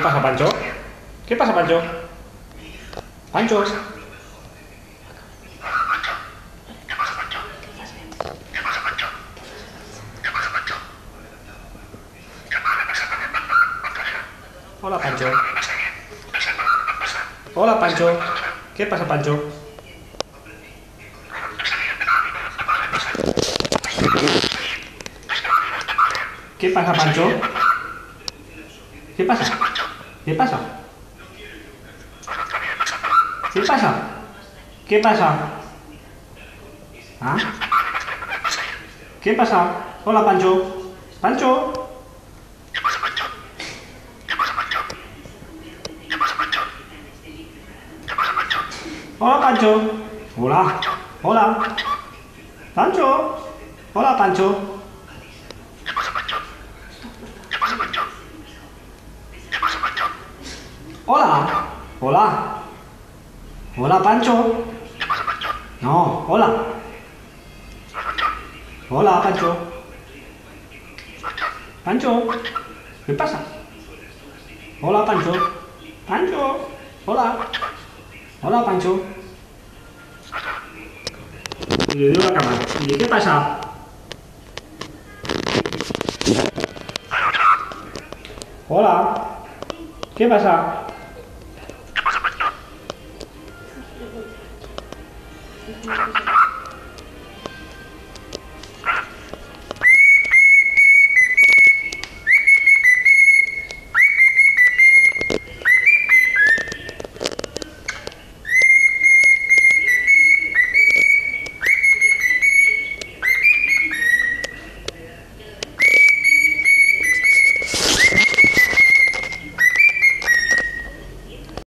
pasa, Pancho? ¿Qué pasa, Pancho? Pancho. Hola, Pancho. Hola, Pancho. ¿Qué pasa, Pancho? ¿Qué pasa, Pancho? ¿Qué pasa? ¿Qué pasa? ¿Qué pasa? ¿Qué pasa? ¿Ah? ¿Qué pasa? Hola, Pancho. ¿Pancho? Hola, Pancho. Hola. Hola. Pancho. Hola, Pancho. Hola. Hola. Hola, Pancho. No, hola. Hola, Pancho. Pancho. ¿Qué pasa? Hola, Pancho. Pancho. Hola. Hola, Pancho. Y le dio la cámara. ¿Y qué pasa? Hola. ¿Qué pasa? ¿Qué pasa, Pancho?